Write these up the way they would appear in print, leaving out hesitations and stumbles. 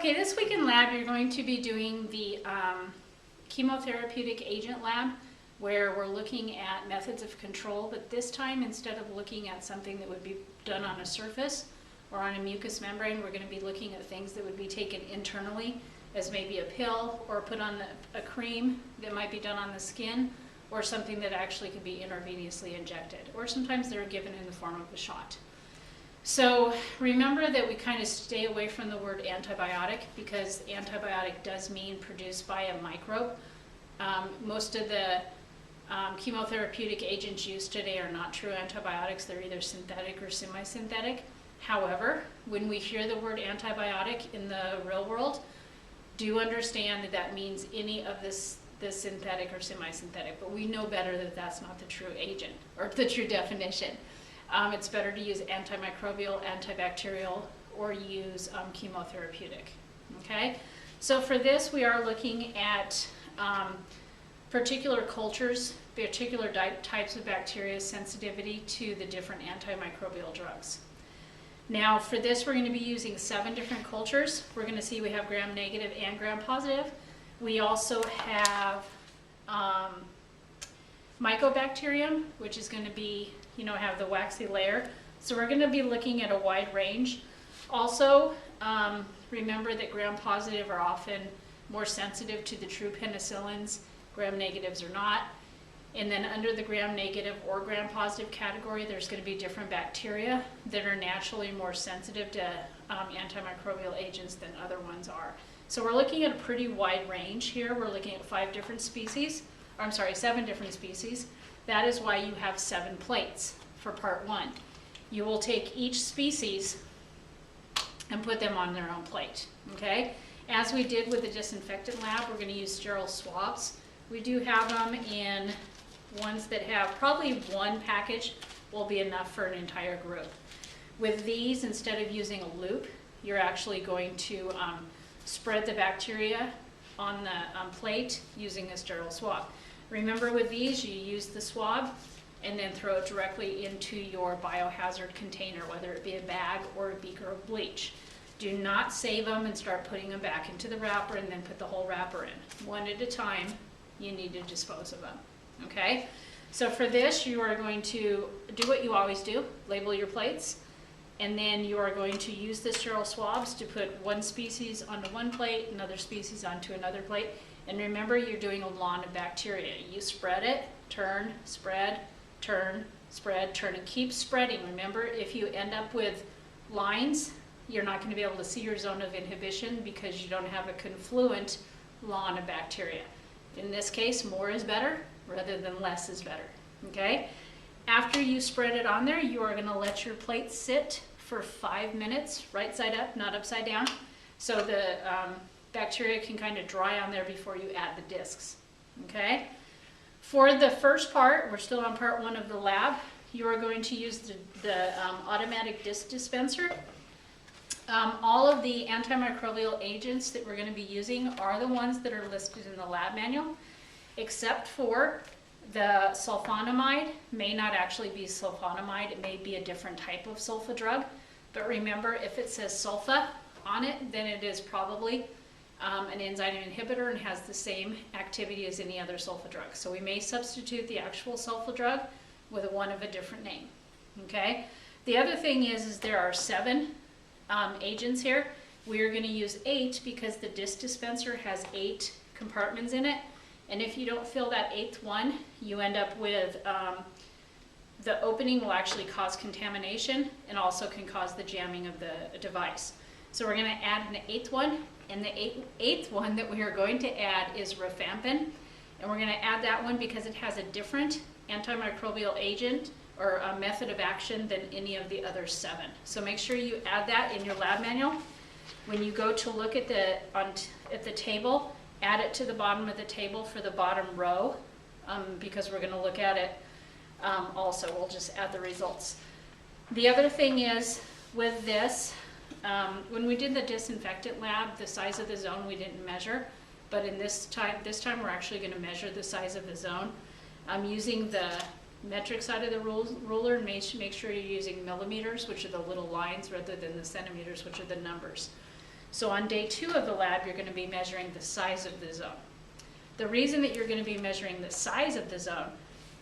Okay, this week in lab you're going to be doing the chemotherapeutic agent lab, where we're looking at methods of control, but this time instead of looking at something that would be done on a surface or on a mucous membrane, we're going to be looking at things that would be taken internally as maybe a pill or put on a cream that might be done on the skin, or something that actually could be intravenously injected, or sometimes they're given in the form of a shot. So remember that we kind of stay away from the word antibiotic, because antibiotic does mean produced by a microbe. Most of the chemotherapeutic agents used today are not true antibiotics. They're either synthetic or semi-synthetic. However, when we hear the word antibiotic in the real world, do understand that that means any of this synthetic or semi-synthetic, but we know better that that's not the true agent or the true definition. It's better to use antimicrobial, antibacterial, or use chemotherapeutic. Okay, so for this we are looking at particular cultures, particular types of bacteria sensitivity to the different antimicrobial drugs. Now for this we're going to be using 7 different cultures. We're going to see we have gram-negative and gram-positive. We also have mycobacterium, which is going to be, have the waxy layer. So we're going to be looking at a wide range. Also, remember that gram-positive are often more sensitive to the true penicillins. Gram-negatives are not. And then under the gram-negative or gram-positive category, there's going to be different bacteria that are naturally more sensitive to antimicrobial agents than other ones are. So we're looking at a pretty wide range here. We're looking at 7 different species. That is why you have 7 plates for part 1. You will take each species and put them on their own plate, okay? As we did with the disinfectant lab, we're going to use sterile swabs. We do have them in ones that have probably 1 package will be enough for an entire group. With these, instead of using a loop, you're actually going to spread the bacteria on the plate using a sterile swab. Remember, with these, you use the swab and then throw it directly into your biohazard container, whether it be a bag or a beaker of bleach. Do not save them and start putting them back into the wrapper and then put the whole wrapper in. One at a time, you need to dispose of them, okay? So for this, you are going to do what you always do, label your plates, and then you are going to use the sterile swabs to put one species onto one plate, another species onto another plate. And remember, you're doing a lawn of bacteria. You spread it, turn, spread, turn, spread, turn, and keep spreading. Remember, if you end up with lines, you're not going to be able to see your zone of inhibition because you don't have a confluent lawn of bacteria. In this case, more is better rather than less is better, okay? After you spread it on there, you are going to let your plate sit for 5 minutes, right side up, not upside down, so the bacteria can kind of dry on there before you add the discs, okay? For the first part, we're still on part 1 of the lab, you are going to use the automatic disc dispenser. All of the antimicrobial agents that we're going to be using are the ones that are listed in the lab manual, except for the sulfonamide. May not actually be sulfonamide, it may be a different type of sulfa drug, but remember, if it says sulfa on it, then it is probably an enzyme inhibitor and has the same activity as any other sulfa drug. So we may substitute the actual sulfa drug with one of a different name, okay? The other thing is there are 7 agents here. We are going to use 8 because the disc dispenser has 8 compartments in it, and if you don't fill that 8th one, you end up with the opening will actually cause contamination and also can cause the jamming of the device. So we're going to add an 8th one, and the 8th one that we are going to add is rifampin, and we're going to add that one because it has a different antimicrobial agent or a method of action than any of the other 7. So make sure you add that in your lab manual. When you go to look at the table, add it to the bottom of the table for the bottom row, because we're going to look at it also. We'll just add the results. The other thing is with this, when we did the disinfectant lab, the size of the zone we didn't measure, but in this time we're actually going to measure the size of the zone. I'm using the metric side of the ruler, and make sure you're using millimeters, which are the little lines, rather than the centimeters, which are the numbers. So on day 2 of the lab, you're going to be measuring the size of the zone. The reason that you're going to be measuring the size of the zone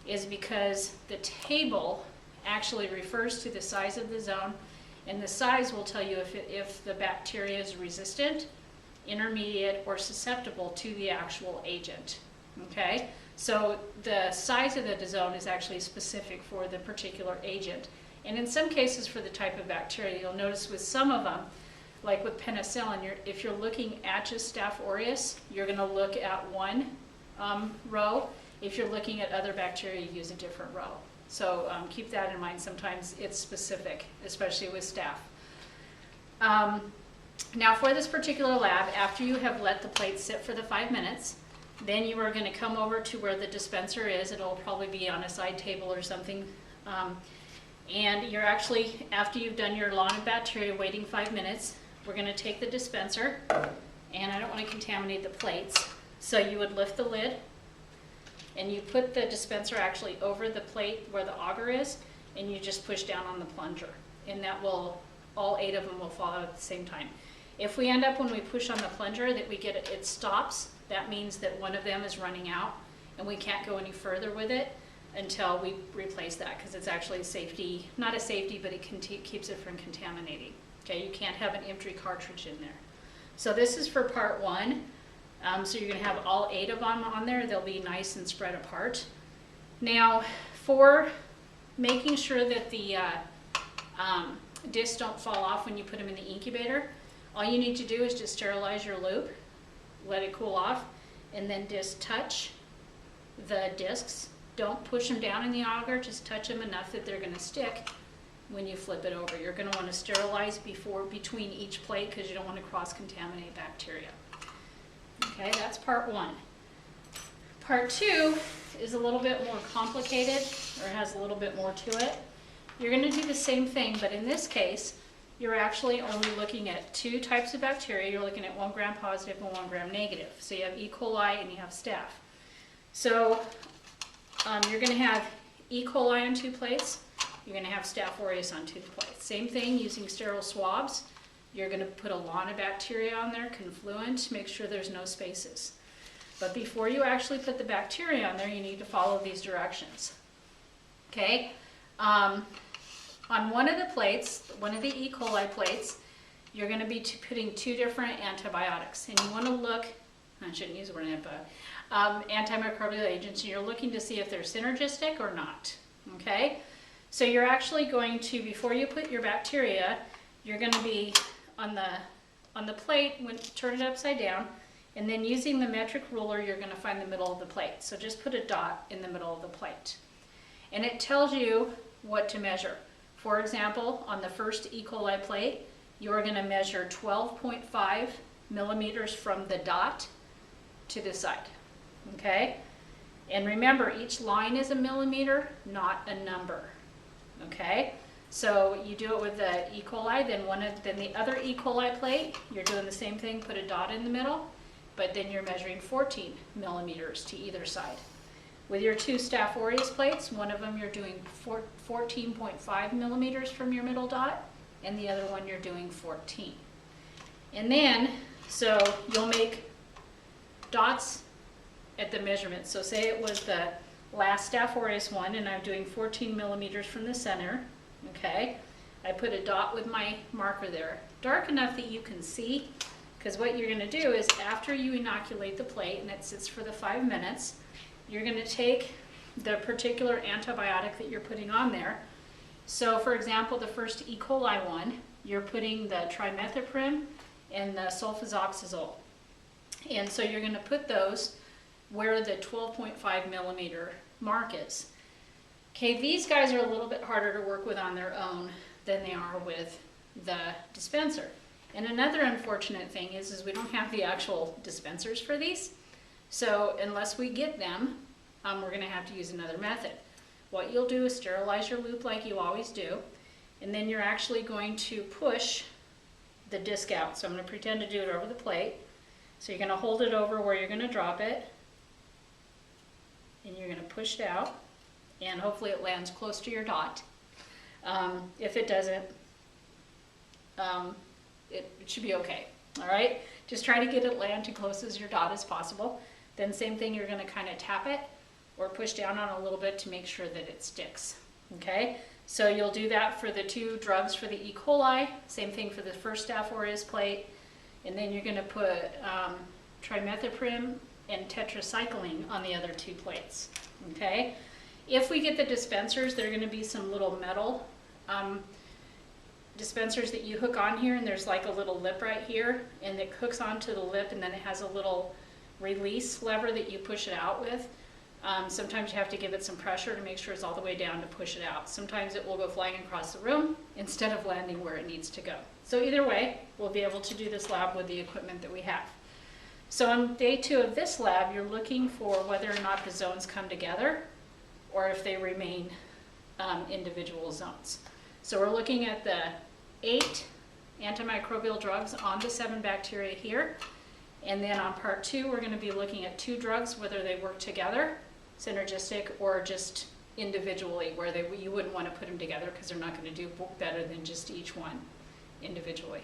is because the table actually refers to the size of the zone, and the size will tell you if the bacteria is resistant, intermediate, or susceptible to the actual agent. Okay? So the size of the zone is actually specific for the particular agent. And in some cases for the type of bacteria, you'll notice with some of them, like with penicillin, if you're looking at just Staph aureus, you're going to look at one row. If you're looking at other bacteria, you use a different row. So keep that in mind. Sometimes it's specific, especially with Staph. Now for this particular lab, after you have let the plate sit for the 5 minutes, then you are going to come over to where the dispenser is. It'll probably be on a side table or something. And you're actually, after you've done your lawn of bacteria, waiting 5 minutes, we're going to take the dispenser, and I don't want to contaminate the plates. So you would lift the lid, and you put the dispenser actually over the plate where the auger is, and you just push down on the plunger. And that will, all 8 of them will fall out at the same time. If we end up, when we push on the plunger, that we get it stops, that means that one of them is running out, and we can't go any further with it until we replace that, because it's actually a safety, not a safety, but it keeps it from contaminating. Okay, you can't have an empty cartridge in there. So this is for part 1. So you're going to have all 8 of them on there. They'll be nice and spread apart. Now, for making sure that the discs don't fall off when you put them in the incubator, all you need to do is just sterilize your loop, let it cool off, and then just touch the discs. Don't push them down in the auger, just touch them enough that they're going to stick when you flip it over. You're going to want to sterilize between each plate because you don't want to cross-contaminate bacteria. Okay, that's part 1. Part 2 is a little bit more complicated, or has a little bit more to it. You're going to do the same thing, but in this case, you're actually only looking at 2 types of bacteria. You're looking at 1 gram positive and 1 gram negative. So you have E. coli and you have Staph. So you're going to have E. coli on 2 plates. You're going to have Staph aureus on 2 plates. Same thing, using sterile swabs. You're going to put a lot of bacteria on there, confluent, make sure there's no spaces. But before you actually put the bacteria on there, you need to follow these directions. Okay? On one of the plates, one of the E. coli plates, you're going to be putting 2 different antibiotics. And you want to look, I shouldn't use the word antimicrobial agents, and you're looking to see if they're synergistic or not. Okay? So you're actually going to, before you put your bacteria, you're going to be on the plate, turn it upside down, and then using the metric ruler, you're going to find the middle of the plate. So just put a dot in the middle of the plate. And it tells you what to measure. For example, on the first E. coli plate, you're going to measure 12.5 millimeters from the dot to the side. Okay? And remember, each line is a millimeter, not a number. Okay? So you do it with the E. coli, then the other E. coli plate, you're doing the same thing, put a dot in the middle, but then you're measuring 14 millimeters to either side. With your 2 Staph aureus plates, one of them you're doing 14.5 millimeters from your middle dot, and the other one you're doing 14. And then, so you'll make dots at the measurement. So say it was the last Staph aureus one, and I'm doing 14 millimeters from the center. Okay, I put a dot with my marker there, dark enough that you can see, because what you're going to do is after you inoculate the plate and it sits for the 5 minutes, you're going to take the particular antibiotic that you're putting on there. So for example, the first E. coli one, you're putting the trimethoprim and the sulfazoxazole. And so you're going to put those where the 12.5 millimeter mark is. Okay, these guys are a little bit harder to work with on their own than they are with the dispenser. And another unfortunate thing is we don't have the actual dispensers for these. So unless we get them, we're going to have to use another method. What you'll do is sterilize your loop like you always do, and then you're actually going to push the disc out. So I'm going to pretend to do it over the plate. So you're going to hold it over where you're going to drop it, and you're going to push it out, and hopefully it lands close to your dot. If it doesn't, it should be okay. All right, just try to get it land as close as your dot as possible. Then same thing, you're gonna kind of tap it or push down on it a little bit to make sure that it sticks, okay? So you'll do that for the 2 drugs for the E. coli, same thing for the first Staph aureus plate, and then you're gonna put trimethoprim and tetracycline on the other 2 plates, okay? If we get the dispensers, there are gonna be some little metal dispensers that you hook on here, and there's like a little lip right here, and it hooks onto the lip, and then it has a little release lever that you push it out with. Sometimes you have to give it some pressure to make sure it's all the way down to push it out. Sometimes it will go flying across the room instead of landing where it needs to go. So either way, we'll be able to do this lab with the equipment that we have. So on day 2 of this lab, you're looking for whether or not the zones come together or if they remain individual zones. So we're looking at the 8 antimicrobial drugs on the 7 bacteria here. And then on part 2, we're going to be looking at 2 drugs, whether they work together, synergistic, or just individually, where you wouldn't want to put them together because they're not going to do better than just each one individually.